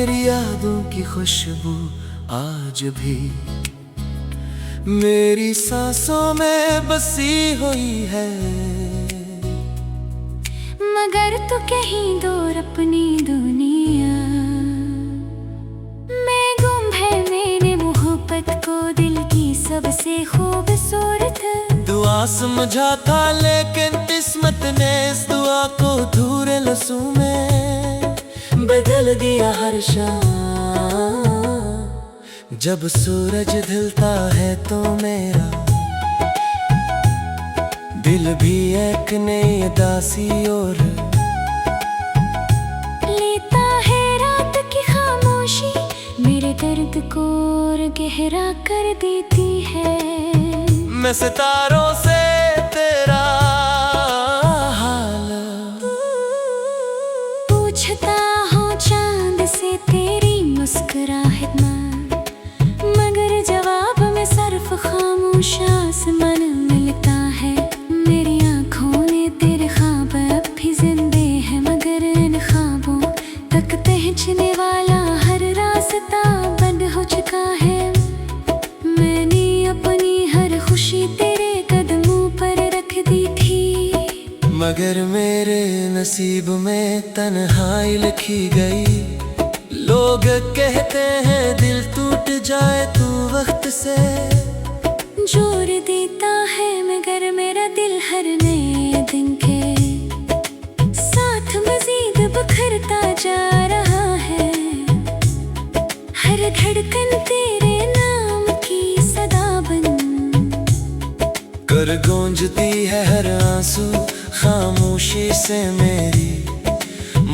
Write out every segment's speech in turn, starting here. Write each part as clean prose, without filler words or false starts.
तेरी यादों की खुशबू आज भी मेरी सांसों में बसी हुई है, मगर तू कहीं दूर अपनी दुनिया में गुम है। मेरे मोहब्बत को दिल की सबसे खूबसूरत दुआ समझा था लेकिन किस्मत ने इस दुआ को अधूरे लफ्ज़ों में बदल दिया हर शाम। जब सूरज ढलता है तो मेरा दिल भी एक नई दासी और लेता है रात की खामोशी, मेरे दर्द को और गहरा कर देती है। मैं सितारों से तेरा हाल पूछता हूँ, चांद से तेरी मुस्कुराहट ना, मगर जवाब में सिर्फ खामोश आसमान मिलता है। मेरी आँखों ने तेरे ख्वाब अब भी जिंदे हैं, मगर इन ख्वाबों तक पहुँचने वाला हर रास्ता बंद हो चुका है। मैंने अपनी हर खुशी तेरे कदमों पर रख दी थी, मगर मेरे नसीब में तन्हाई लिखी गई। लोग कहते हैं दिल टूट जाए तू वक्त से जोर देता है, मगर मेरा दिल हर नए दिन के साथ मजीद बिखरता जा रहा है। हर धड़कन तेरे नाम की सदा बन कर गूंजती है, हर आंसू खामोशी से मेरी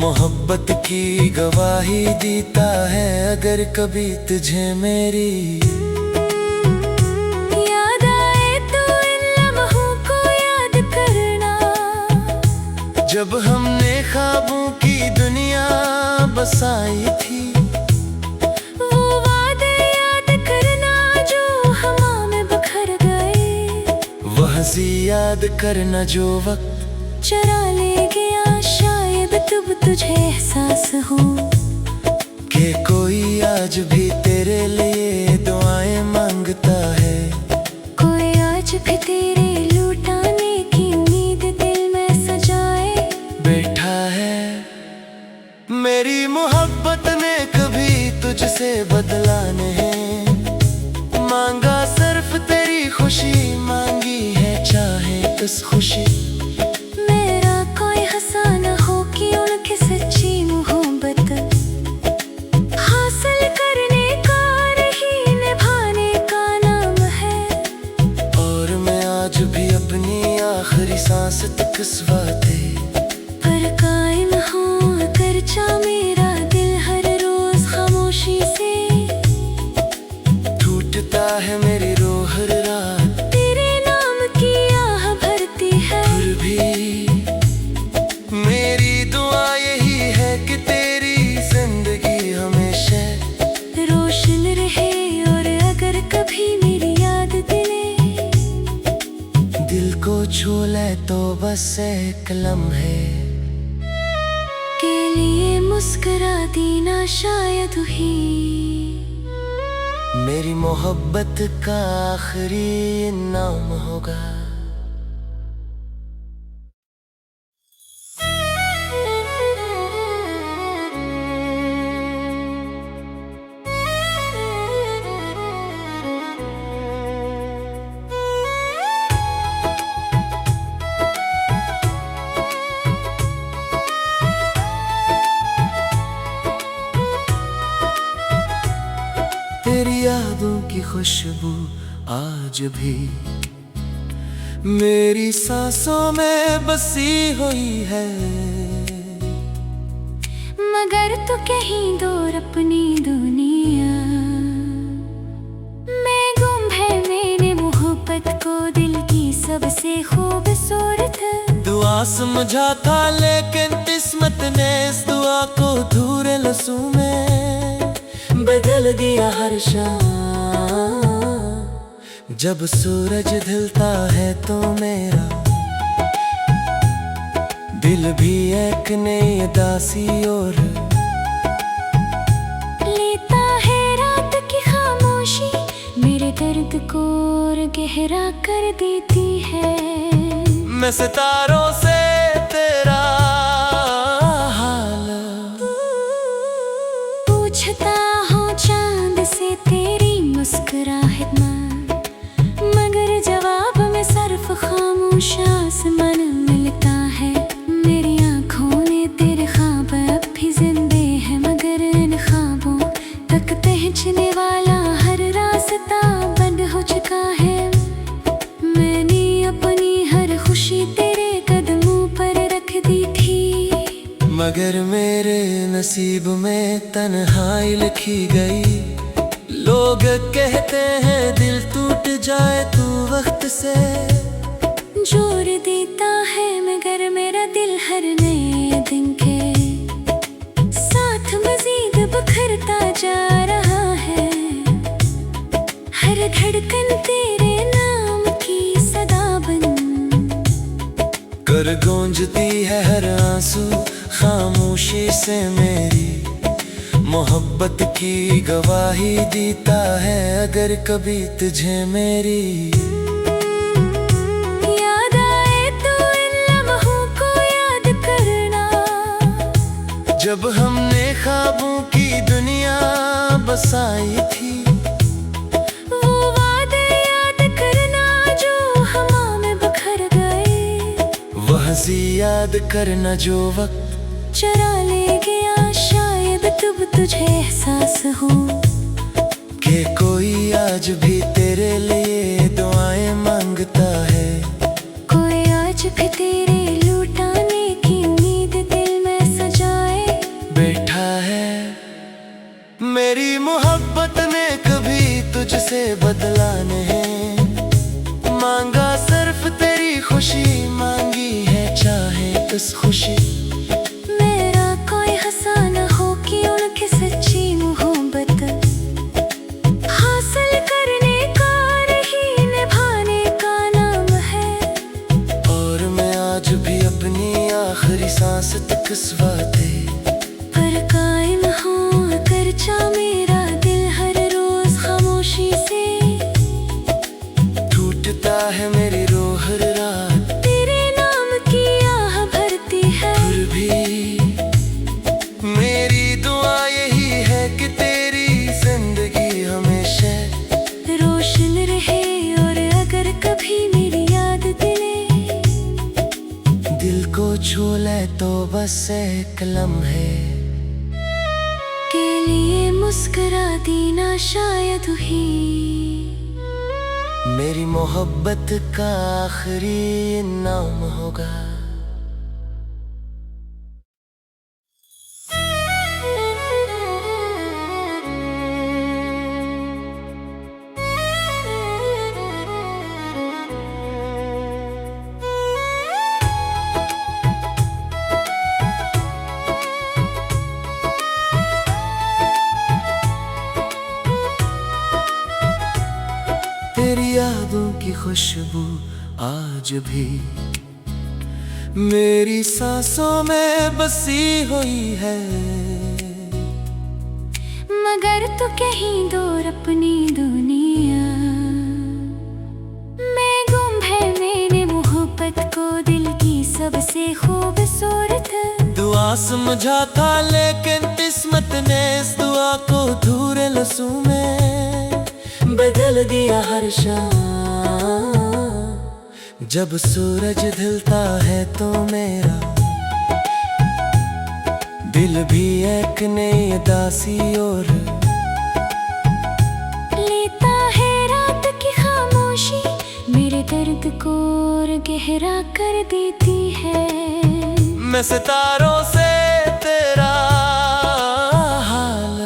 मोहब्बत की गवाही देता है। अगर कभी तुझे मेरी याद आए तो इन लम्हों को याद करना, जब हमने ख्वाबों की दुनिया बसाई थी। वो वादे याद करना जो हवा में बिखर गए, वह याद करना जो वक्त चरा ले गया। शायद तब तुझे एहसास हो कि कोई आज भी तेरे लिए दुआएं मांगता है। कोई आज भी तेरे लुटाने की उम्मीद दिल में सजाए बैठा है। मेरी मोहब्बत ने कभी तुझसे बदला नहीं मांगा, सिर्फ तेरी खुशी मांगी है, चाहे इस खुशी मेरा कोई हंसा न हो कि उनकी सच्ची मोहब्बत हासिल करने का नहीं, निभाने का नाम है। और मैं आज भी अपनी आखिरी सांस तक इस वादे पर कायम हो अगरचा मेरा दिल हर रोज खामोशी से टूटता है। मेरी रूह हर रात तेरे नाम की आह भरती है, फिर भी मेरी दुआ यही है कि तेरी जिंदगी हमेशा रोशन रहे। और अगर कभी मेरी याद दिल को छू ले तो बस एक लम्हे के लिए मुस्कुरा देना, शायद ही मेरी मोहब्बत का आखिरी नाम होगा। तेरी यादों की खुशबू आज भी मेरी सांसों में बसी हुई है, मगर तू कहीं दूर अपनी दुनिया में गुम है। मेरे मोहब्बत को दिल की सबसे खूबसूरत दुआ समझा था लेकिन किस्मत ने इस दुआ को अधूरे लफ्ज़ों में बदल दिया हर शाम। जब सूरज ढलता है तो मेरा दिल भी एक नई दासी और मेरे दर्द को और गहरा कर देती है। मैं सितारों से तेरा हाल पूछता हूँ चांद से तेरी मुस्कुराहट मां, मगर जवाब में सिर्फ खामोश आसमान मिलता है। मेरी आँखों ने तेरे ख्वाब अब भी जिंदे हैं, मगर इन ख्वाबों तक पहुँचने वाला हर रास्ता बंद हो चुका है। मैंने अपनी हर खुशी तेरे कदमों पर रख दी थी, मगर मेरे नसीब में तन्हाई लिखी गई। लोग कहते हैं दिल टूट जाए तू वक्त से, जोर देता है मगर मेरा दिल हर नए दिन के साथ मजीद बिखरता जा रहा है। हर धड़कन तेरे नाम की सदा बन कर गूंजती है हर आंसू खामोशी से। मेरी मोहब्बत की गवाही देता है अगर कभी तुझे मेरी याद आए तो इन लम्हों को याद करना, जब हमने ख्वाबों की दुनिया बसाई थी। वो वादे याद करना जो हवा में बिखर गए, वह ज़ी याद करना जो वक्त चरा ले गया। शायद तब तुझे एहसास हो कि कोई आज भी तेरे लिए दुआएं मांगता है। कोई आज भी तेरे लुटाने की उम्मीद दिल में सजाए बैठा है। मेरी मोहब्बत ने कभी तुझसे बदला नहीं मांगा, सिर्फ तेरी खुशी मांगी है, चाहे इस खुशी। मेरा कोई हंसा न हो कि उनकी सच्ची मोहब्बत हासिल करने का नहीं निभाने का नाम है। और मैं आज भी अपनी आखिरी सांस तक इस वादे पर कायम हो अगरचा मेरा दिल हर रोज खामोशी से टूटता है। मेरी रूह हर रात तेरे नाम की आह भरती है, फिर भी मेरी दुआ यही है कि तेरी जिंदगी हमेशा रोशन रहे। और अगर कभी मेरी याद दिल को छू ले तो बस एक लम्हे के लिए मुस्कुरा देना शायद ही मेरी मोहब्बत का आखिरी नाम होगा। तेरी यादों की खुशबू आज भी मेरी सांसों में बसी हुई है, मगर तू कहीं दूर अपनी दुनिया मैं गुम है। मैंने मोहब्बत को दिल की सबसे खूबसूरत दुआ समझा था, लेकिन किस्मत ने इस दुआ को अधूरे लफ्ज़ों में बदल दिया। हर शाम जब सूरज ढलता है तो मेरा दिल भी एक नई उदासी और लेता है। रात की खामोशी मेरे दर्द को और गहरा कर देती है। मैं सितारों से तेरा हाल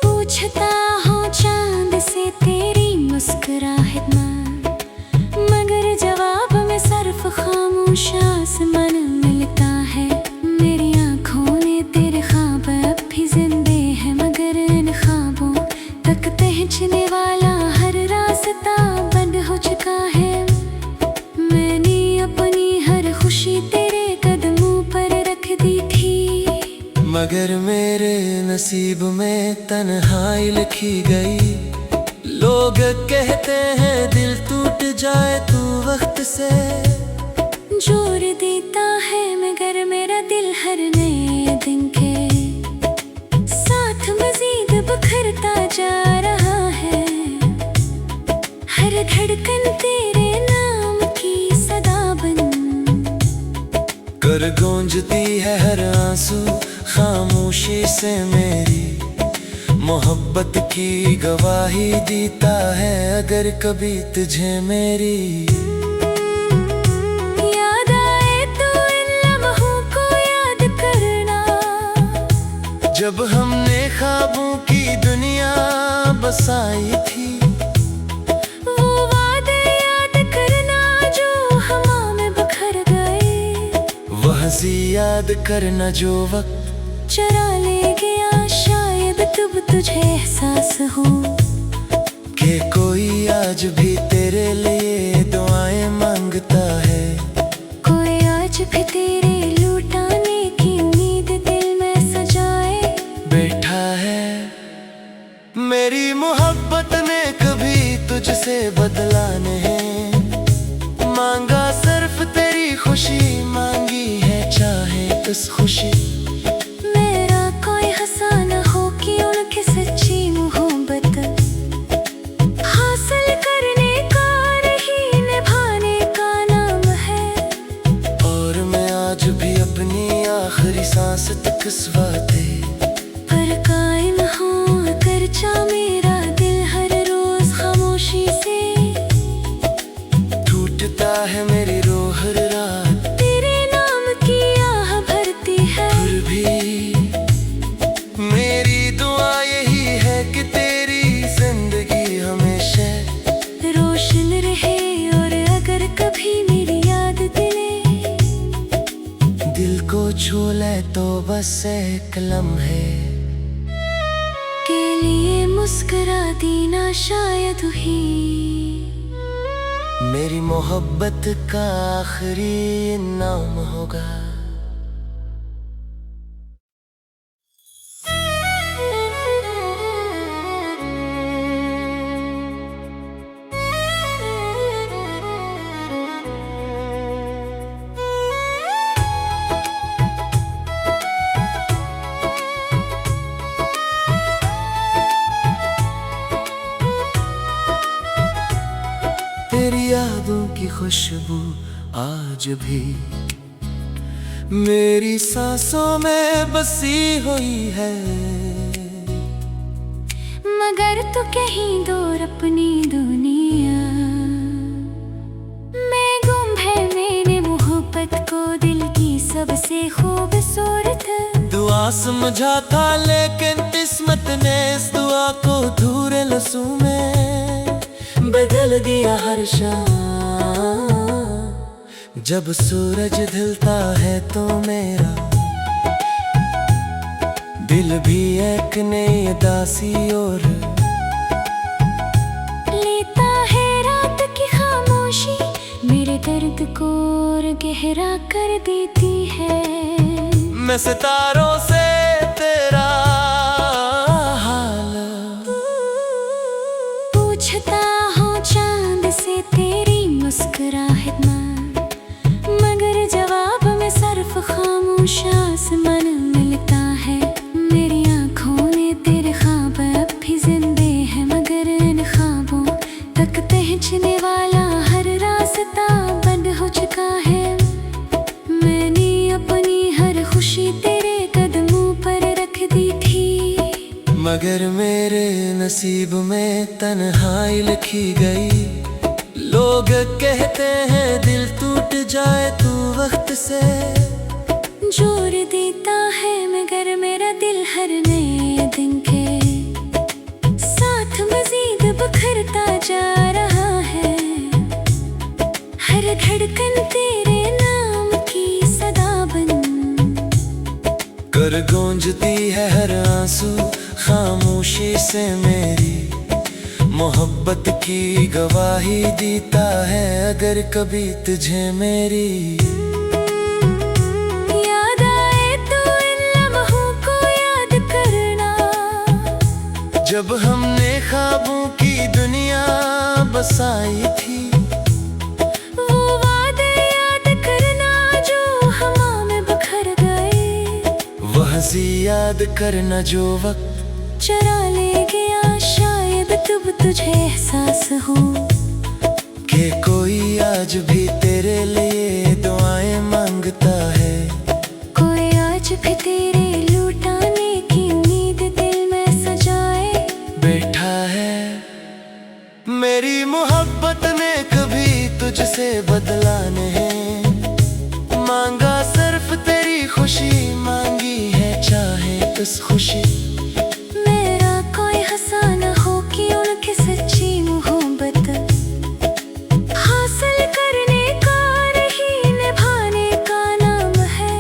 पूछता हूँ चांद से तेरी मुस्कुराहट मां, मगर जवाब में सिर्फ खामोश आसमान मिलता है। मेरी आँखों ने तेरे ख्वाब अब भी जिंदे हैं, मगर इन ख्वाबों तक पहुँचने वाला हर रास्ता बंद हो चुका है। मैंने अपनी हर खुशी तेरे कदमों पर रख दी थी, मगर मेरे नसीब में तन्हाई लिखी गई। लोग कहते हैं दिल टूट जाए तू वक्त से, जोर देता है मगर मेरा दिल हर नए दिन के साथ मजीद बिखरता जा रहा है। हर धड़कन तेरे नाम की सदा बन कर गूंजती है हर आंसू खामोशी से मेरी, मोहब्बत की गवाही देता है अगर कभी तुझे मेरी याद आए तो इन लम्हों को याद करना, जब हमने ख्वाबों की दुनिया बसाई थी। वो वादे याद करना जो हवा में बिखर गए, वह सी याद करना जो वक्त चरा ले गया। शायद तब तुझे एहसास हो कि कोई आज भी तेरे लिए दुआएं मांगता है, कोई आज भी तेरे लुटाने की उम्मीद दिल में सजाए बैठा है। मेरी मोहब्बत ने कभी तुझसे बदला नहीं मांगा, सिर्फ तेरी खुशी मांगी है चाहे इस खुशी। सांस तक स्वाते पर कायम हो अगर चा मेरा दिल हर रोज खामोशी से टूटता है मेरी रूह हर रात, तेरे नाम की आह भरती है। फिर भी मेरी दुआ यही है कि तेरी जिंदगी हमेशा रोशन रहे, और अगर कभी मेरी याद दिल को छू ले तो बस एक लम्हे के लिए मुस्कुरा देना शायद ही मेरी मोहब्बत का आखिरी नाम होगा। तेरी यादों की खुशबू आज भी मेरी सांसों में बसी हुई है, मगर तू कहीं दूर अपनी दुनिया में गुम है। मैंने मोहब्बत को दिल की सबसे खूबसूरत दुआ समझा था, लेकिन किस्मत ने इस दुआ को अधूरे लफ्ज़ों में बदल दिया हर शाम। जब सूरज ढलता है तो मेरा दिल भी एक नई उदासी और लेता है रात की खामोशी, मेरे दर्द को और गहरा कर देती है। मैं सितारों से तेरा हाल पूछता हूँ, चांद से तेरी मुस्कुराहट ना, मगर जवाब में सिर्फ खामोश आसमान मिलता है। मेरी आँखों ने तेरे ख्वाब अब भी जिंदे हैं, मगर इन ख्वाबों तक पहुँचने वाला हर रास्ता बंद हो चुका है। मैंने अपनी हर खुशी तेरे कदमों पर रख दी थी, मगर मेरे नसीब में तन्हाई लिखी गई। लोग कहते हैं दिल टूट जाए तू वक्त से, जोर देता है मगर मेरा दिल हर नए दिन के साथ मजीद बिखरता जा रहा है। हर धड़कन तेरे नाम की सदा बन कर गूंजती है हर आंसू खामोशी से मेरी, मोहब्बत की गवाही देता है अगर कभी तुझे मेरी याद आए तो इन लम्हों को याद करना, जब हमने ख्वाबों की दुनिया बसाई थी, वो वादे याद करना जो हवा में बिखर गए, वो हंसी याद करना जो वक्त चरा ले गया। शायद तब तुझे एहसास हो कि कोई आज भी तेरे लिए दुआएं मांगता है। कोई आज भी तेरे लुटाने की उम्मीद दिल में सजाए बैठा है। मेरी मोहब्बत ने कभी तुझसे बदला नहीं मांगा, सिर्फ तेरी खुशी मांगी है, चाहे इस खुशी मेरा कोई हंसा न हो कि उनकी सच्ची मोहब्बत हासिल करने का नहीं निभाने का नाम है।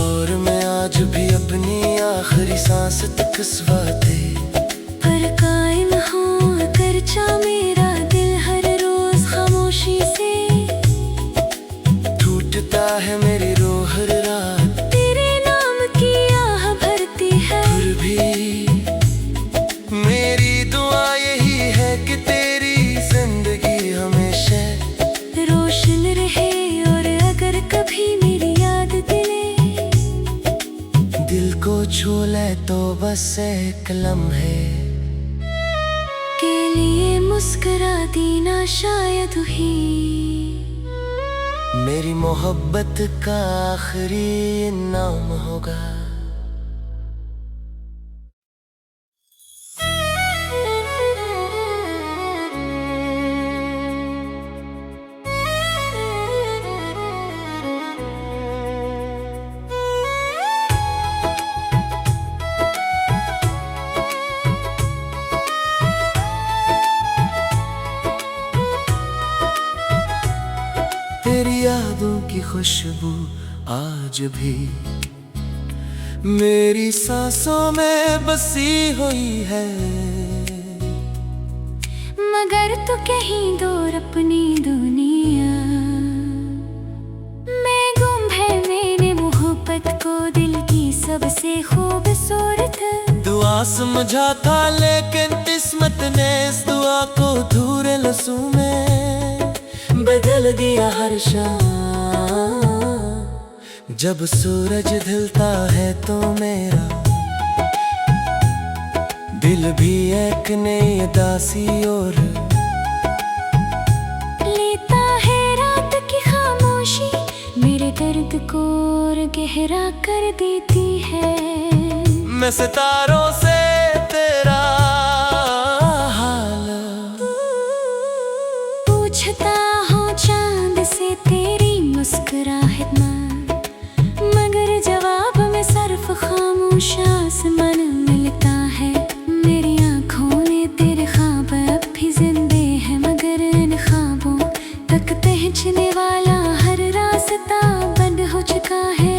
और मैं आज भी अपनी आखिरी सांस तक इस वादे पर कायम हो अगर चा मेरा दिल हर रोज खामोशी से टूटता है मेरी रूह हर रात, तेरे नाम की आह भरती है। फिर भी मेरी दुआ यही है कि तेरी जिंदगी हमेशा रोशन रहे। और अगर कभी मेरी याद दिल को छू ले तो बस एक लम्हे के लिए मुस्कुरा देना शायद ही मेरी मोहब्बत का आखिरी नाम होगा। तेरी यादों की खुशबू आज भी मेरी सांसों में बसी हुई है, मगर तू कहीं दूर अपनी दुनिया में गुम है। मैंने मोहब्बत को दिल की सबसे खूबसूरत दुआ समझा था, लेकिन किस्मत ने इस दुआ को अधूरे लफ्ज़ों में बदल दिया हर शाम। जब सूरज ढलता है तो मेरा दिल भी एक नई उदासी और लेता है। रात की खामोशी मेरे दर्द को और गहरा कर देती है। मैं सितारों से तेरा हाल पूछता हूँ, चांद से तेरी मुस्कुराहट ना, मगर जवाब में सिर्फ खामोश आसमान मिलता है। मेरी आँखों ने तेरे ख्वाब अब भी जिंदे हैं, मगर इन ख्वाबों तक पहुँचने वाला हर रास्ता बंद हो चुका है।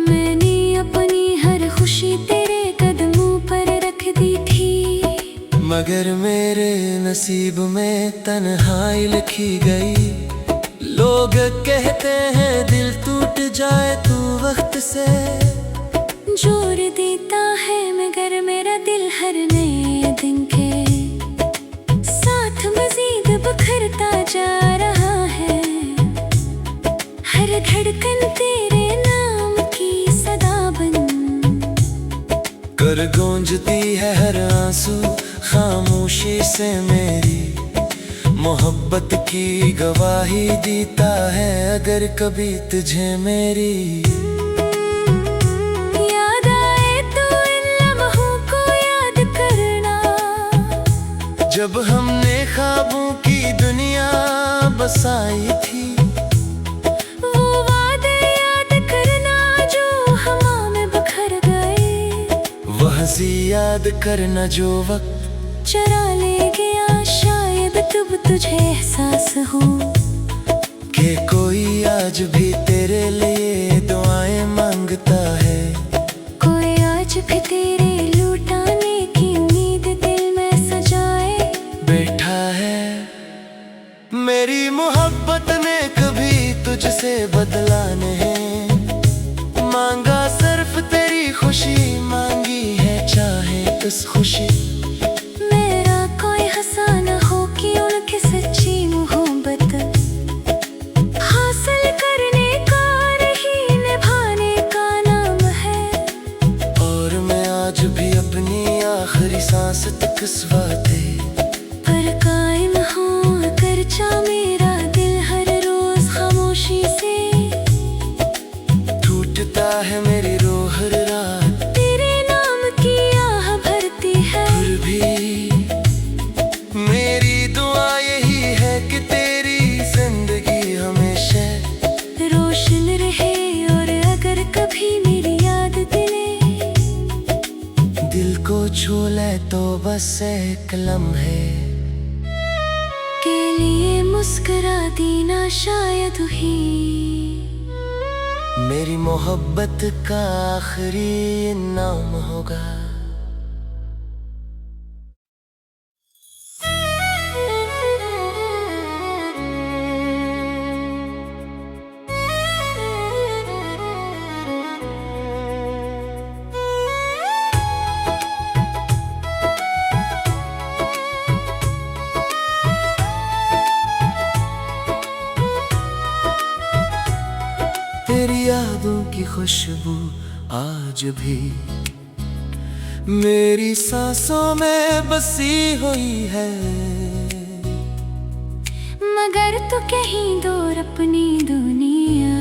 मैंने अपनी हर खुशी तेरे कदमों पर रख दी थी, मगर मेरे नसीब में तन्हाई लिखी गई। लोग कहते हैं दिल टूट जाए तू वक्त से जोर देता है, मगर मेरा दिल हर नए दिन के साथ मजीद बिखरता जा रहा है। हर धड़कन तेरे नाम की सदा बन कर गूंजती है, हर आंसू खामोशी से मेरी मोहब्बत की गवाही देता है। अगर कभी तुझे मेरी याद आए तो इन लम्हों को याद करना, जब हमने ख्वाबों की दुनिया बसाई थी। वो वादे याद करना जो हवा में बिखर गए, वो हंसी याद करना जो वक्त चरा ले गया। शायद तब तुझे एहसास हो कि कोई आज भी तेरे लिए दुआएं मांगता है। कोई आज भी तेरे लुटाने की उम्मीद दिल में सजाए बैठा है। मेरी मोहब्बत ने कभी तुझसे बदला नहीं मांगा, सिर्फ तेरी खुशी मांगी है, चाहे कस खुशी। मेरा कोई हंसा न हो कि उनकी सच्ची मोहब्बत हासिल करने का नहीं निभाने का नाम है। और मैं आज भी अपनी आखिरी सांस तक इस वादे पर कायम हो कर चा मेरा दिल हर रोज खामोशी से टूटता है मेरी रूह हर रात। तेरे नाम की आह भरती है फिर भी मेरी दुआ यही है कि तेरी जिंदगी हमेशा रोशन रहे। और अगर कभी मेरी याद दिल को छू ले तो बस एक लम्हे के लिए मुस्कुरा देना शायद ही मेरी मोहब्बत का आखिरी नाम होगा। तेरी यादों की खुशबू आज भी मेरी सांसों में बसी हुई है। मगर तू कहीं दूर अपनी दुनिया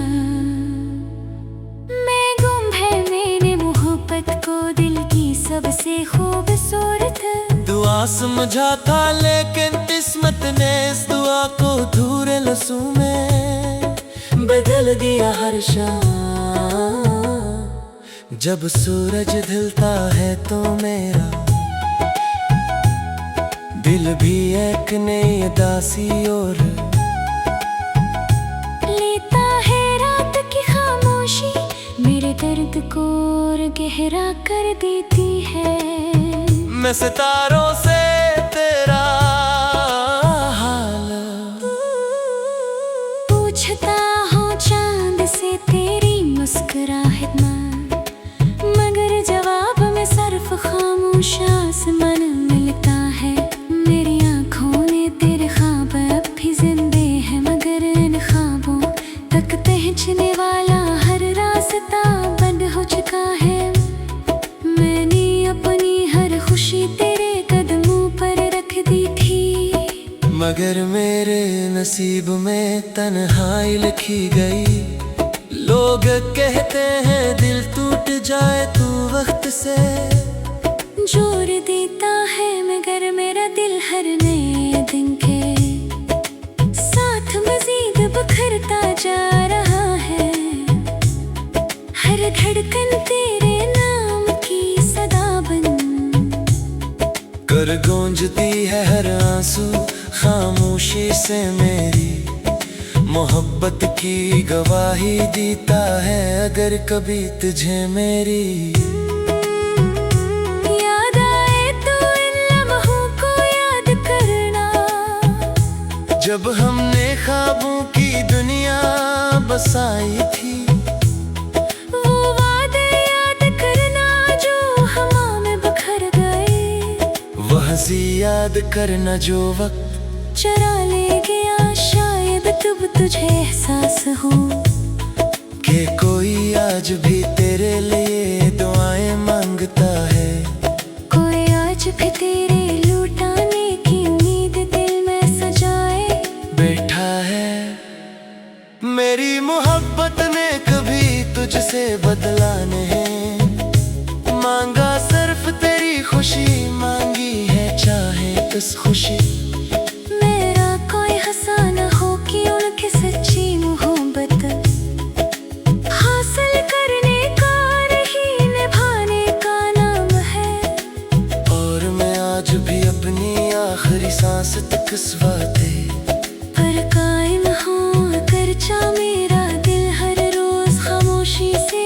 मैं गुम है। मैंने मोहब्बत को दिल की सबसे खूबसूरत दुआ समझा था लेकिन किस्मत ने इस दुआ को धूरे लफ्ज़ों में बदल दिया हर शाम। जब सूरज ढलता है तो मेरा दिल भी एक नई दासी और लेता है रात की खामोशी मेरे दर्द को और गहरा कर देती है। मैं सितारों से तेरा हाल पूछता हूँ चांद से तेरी मुस्कुराहट मगर जवाब में सिर्फ खामोश आसमान मिलता है। मेरी आँखों ने तेरे ख्वाब अब भी जिंदे हैं मगर इन ख्वाबों तक पहुँचने वाला हर रास्ता बंद हो चुका है। मैंने अपनी हर खुशी तेरे कदमों पर रख दी थी मगर मेरे नसीब में तन्हाई लिखी गई। लोग कहते हैं दिल टूट जाए तू वक्त से जोर देता है मगर मेरा दिल हर नए दिन के साथ मजीद बिखरता जा रहा है। हर धड़कन तेरे नाम की सदा बन कर गूंजती है हर आंसू खामोशी से मेरी मोहब्बत की गवाही देता है। अगर कभी तुझे मेरी याद आए तो इन लम्हों को याद करना जब हमने ख्वाबों की दुनिया बसाई थी। वो वादे याद करना जो हवा में बिखर गए। वह हंसी याद करना जो वक्त चरा ले गया। शायद तब तुझे एहसास हो कि कोई आज भी तेरे लिए दुआएं मांगता है। कोई आज भी तेरे लुटाने की उम्मीद दिल में सजाए बैठा है। मेरी मोहब्बत ने कभी तुझसे बदला नहीं मांगा, सिर्फ तेरी खुशी मांगी है चाहे किस खुशी। मेरा कोई हंसा न हो कि उनकी सच्ची मोहब्बत हासिल करने का नहीं निभाने का नाम है। और मैं आज भी अपनी आखिरी सांस तक इस वादे पर कायम हो कर चा मेरा दिल हर रोज खामोशी से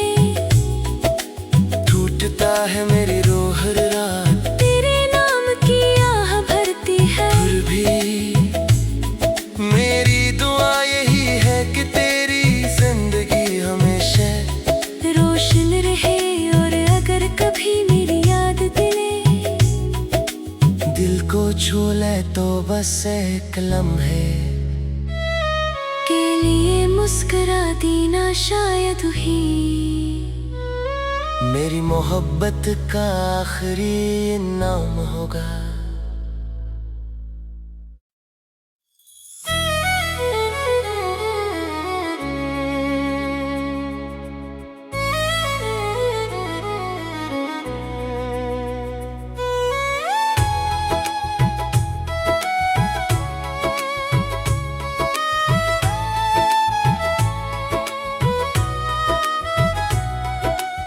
बस एक लम्हे के लिए मुस्कुरा देना शायद ही मेरी मोहब्बत का आखिरी इनाम होगा।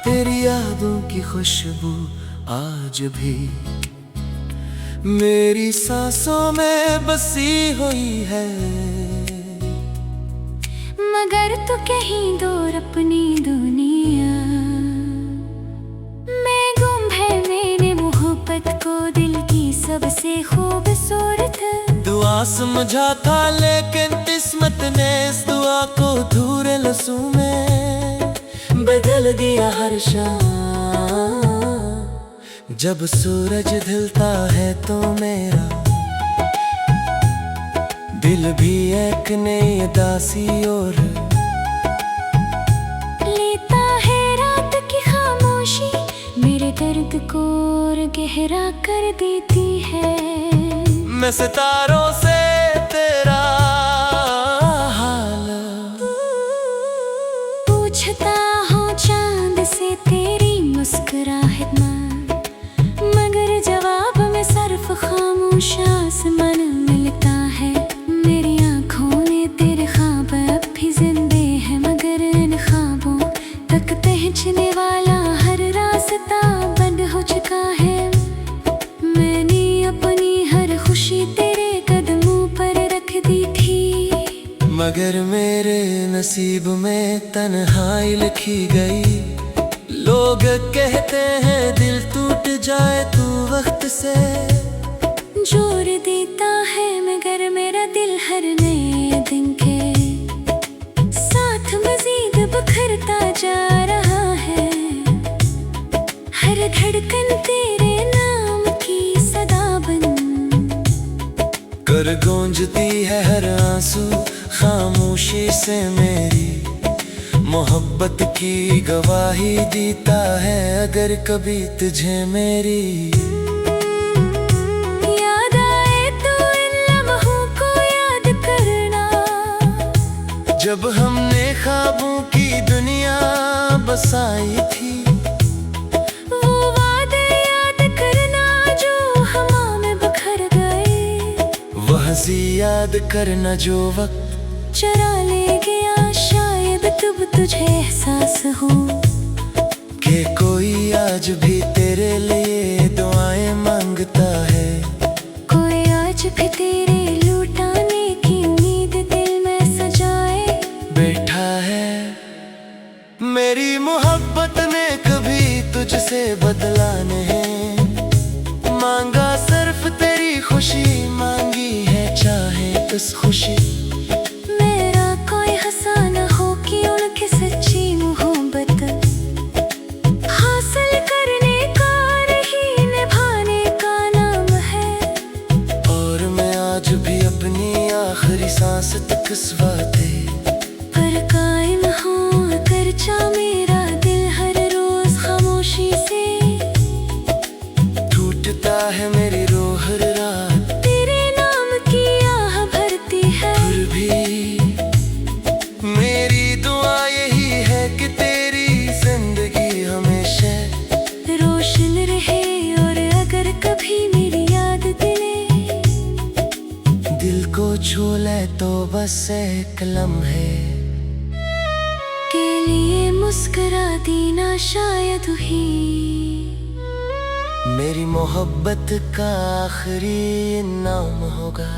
तेरी यादों की खुशबू आज भी मेरी सांसों में बसी हुई है, मगर तू कहीं दूर अपनी दुनिया में गुम है। मैंने मोहब्बत को दिल की सबसे खूबसूरत दुआ समझा था, लेकिन किस्मत ने इस दुआ को अधूरे लफ्ज़ों में बदल दिया हर शाम। जब सूरज ढलता है तो मेरा दिल भी एक नई उदासी और लेता है। रात की खामोशी मेरे दर्द को और गहरा कर देती है। मैं सितारों से तेरा हाल पूछता हूँ, चांद से तेरी मुस्कुराहट मां, मगर जवाब में सिर्फ खामोश आसमान मिलता है। मेरी आँखों ने तेरे ख्वाब अब भी जिंदे हैं, मगर इन ख्वाबों तक पहुँचने वाला हर रास्ता बंद हो चुका है। मैंने अपनी हर खुशी तेरे कदमों पर रख दी थी, मगर मेरे नसीब में तन्हाई लिखी गई। लोग कहते हैं दिल टूट जाए तू वक्त से जोर देता है, मगर मेरा दिल हर नए दिन के साथ मजीद बिखरता जा रहा है। हर धड़कन तेरे नाम की सदा बन कर गूंजती है, हर आंसू खामोशी से मेरी मोहब्बत की गवाही देता है। अगर कभी तुझे मेरी याद आए तो इन लम्हों को याद करना, जब हमने ख्वाबों की दुनिया बसाई थी। वो वादे याद करना जो हवा में बिखर गए, वह हंसी याद करना जो वक्त चरा ले गया। शायद तब तुझे एहसास हो कि कोई आज भी तेरे लिए दुआएं मांगता है। कोई आज भी तेरे लौटाने की उम्मीद दिल में सजाए बैठा है। मेरी मोहब्बत ने कभी तुझसे बदला नहीं मांगा, सिर्फ तेरी खुशी मांगी है, चाहे किस खुशी। मेरा कोई हंसा न हो कि उनकी सच्ची मोहब्बत हासिल करने का नहीं निभाने का नाम है। और मैं आज भी अपनी आखिरी सांस तक इस वादे पर कायम हो, अगरचा मेरा दिल हर रोज खामोशी से टूटता है। मेरी रूह हर रात तेरे नाम की आह भरती है, फिर भी मेरी दुआ यही है कि तेरी जिंदगी हमेशा रोशन रहे। और अगर कभी मेरी याद दिल को छू ले तो बस एक लम्हे के लिए मुस्कुरा देना शायद ही मेरी मोहब्बत का आखिरी इनाम होगा।